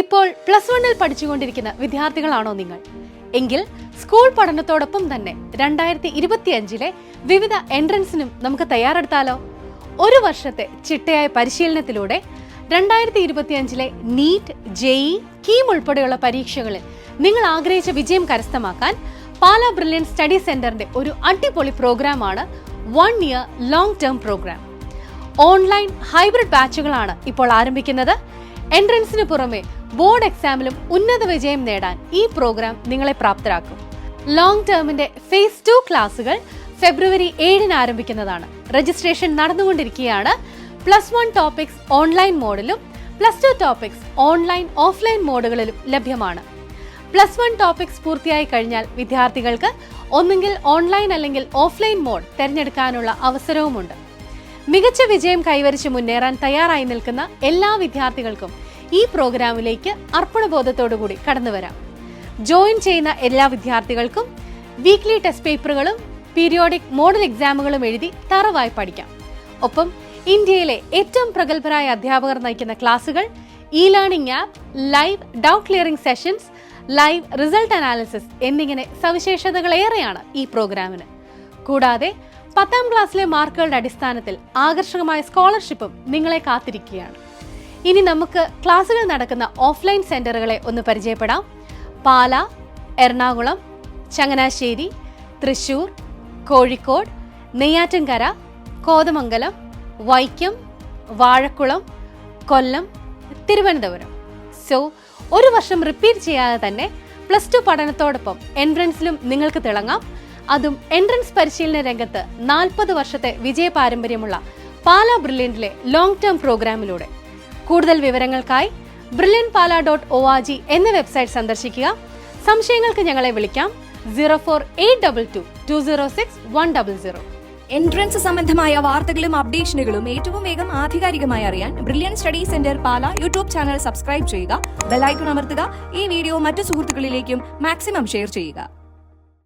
ഇപ്പോൾ +1 പഠിച്ചുകൊണ്ടിരിക്കുന്ന വിദ്യാർത്ഥികളാണോ നിങ്ങൾ? എങ്കിൽ സ്കൂൾ പഠനത്തോടൊപ്പം തന്നെ 2025 വിവിധ എൻട്രൻസിനും നമുക്ക് തയ്യാറെടുത്താലോ? ഒരു വർഷത്തെ ചിട്ടയായ പരിശീലനത്തിലൂടെ 2025 നീറ്റ്, ജെഇ, കീം ഉൾപ്പെടെയുള്ള പരീക്ഷകളിൽ നിങ്ങൾ ആഗ്രഹിച്ച വിജയം കരസ്ഥമാക്കാൻ പാലാ ബ്രില്യൻ സ്റ്റഡി സെന്ററിന്റെ ഒരു അടിപൊളി പ്രോഗ്രാമാണ് 1 year long term programme. Online hybrid ബാച്ചുകളാണ് ഇപ്പോൾ ആരംഭിക്കുന്നത്. എൻട്രൻസിന് പുറമെ ബോർഡ് എക്സാമിലും ഉന്നത വിജയം നേടാൻ ഈ പ്രോഗ്രാം നിങ്ങളെ പ്രാപ്തരാക്കും. ലോങ് ടേമിന്റെ ഫേസ് 2 ക്ലാസുകൾ ഫെബ്രുവരി 7 ആരംഭിക്കുന്നതാണ്. രജിസ്ട്രേഷൻ നടന്നുകൊണ്ടിരിക്കുകയാണ്. +1 ടോപ്പിക്സ് ഓൺലൈൻ മോഡിലും +2 ടോപ്പിക്സ് ഓൺലൈൻ ഓഫ്ലൈൻ മോഡുകളിലും ലഭ്യമാണ്. +1 ടോപ്പിക്സ് പൂർത്തിയായി കഴിഞ്ഞാൽ വിദ്യാർത്ഥികൾക്ക് ഒന്നുകിൽ ഓൺലൈൻ അല്ലെങ്കിൽ ഓഫ്ലൈൻ മോഡ് തിരഞ്ഞെടുക്കാനുള്ള അവസരവുമുണ്ട്. മികച്ച വിജയം കൈവരിച്ച് മുന്നേറാൻ തയ്യാറായി നിൽക്കുന്ന എല്ലാ വിദ്യാർത്ഥികൾക്കും ഈ പ്രോഗ്രാമിലേക്ക് അർപ്പണബോധത്തോടുകൂടി കടന്നുവരാം. ജോയിൻ ചെയ്യുന്ന എല്ലാ വിദ്യാർത്ഥികൾക്കും വീക്ക്ലി ടെസ്റ്റ് പേപ്പറുകളും പീരിയോഡിക് മോഡൽ എക്സാമുകളും എഴുതി തറവായി പഠിക്കാം. ഒപ്പം ഇന്ത്യയിലെ ഏറ്റവും പ്രഗത്ഭരായ അധ്യാപകർ നയിക്കുന്ന ക്ലാസുകൾ, E learning app, live doubt clearing sessions, live result analysis എന്നിങ്ങനെ സവിശേഷതകളേറെയാണ് ഈ പ്രോഗ്രാമിന്. കൂടാതെ 10ാം ക്ലാസ്സിലെ മാർക്കുകളുടെ അടിസ്ഥാനത്തിൽ ആകർഷകമായ സ്കോളർഷിപ്പും നിങ്ങളെ കാത്തിരിക്കുകയാണ്. ഇനി നമുക്ക് ക്ലാസുകൾ നടക്കുന്ന ഓഫ്ലൈൻ സെന്ററുകളെ ഒന്ന് പരിചയപ്പെടാം. പാലാ, എറണാകുളം, ചങ്ങനാശ്ശേരി, തൃശൂർ, കോഴിക്കോട്, നെയ്യാറ്റിൻകര, കോതമംഗലം, വൈക്കം, വാഴക്കുളം, കൊല്ലം, തിരുവനന്തപുരം. ഒരു വർഷം റിപ്പീറ്റ് ചെയ്യാതെ തന്നെ +2 പഠനത്തോടൊപ്പം എൻട്രൻസിലും നിങ്ങൾക്ക് തിളങ്ങാം. അതും എൻട്രൻസ് പരിശീലന രംഗത്ത് 40 വർഷത്തെ വിജയ പാരമ്പര്യമുള്ള പാലാ ബ്രില്യന്റിലെ ലോങ് ടേം പ്രോഗ്രാമിലൂടെ. കൂടുതൽ വിവരങ്ങൾക്കായി brilliantpala.org എന്ന വെബ്സൈറ്റ് സന്ദർശിക്കുക. സംശയങ്ങൾക്ക് ഞങ്ങളെ വിളിക്കാം 04822 206 100. എൻട്രൻസ് സംബന്ധമായ വാർത്തകളും അപ്ഡേഷനുകളും ഏറ്റവും വേഗം ആധികാരികമായി അറിയാൻ brilliant study centre Pala YouTube channel subscribe ചെയ്യുക. ബെൽ ഐക്കൺ അമർത്തുക. ഈ വീഡിയോ മറ്റു സുഹൃത്തുക്കളിലേക്കും മാക്സിമം ഷെയർ ചെയ്യുക.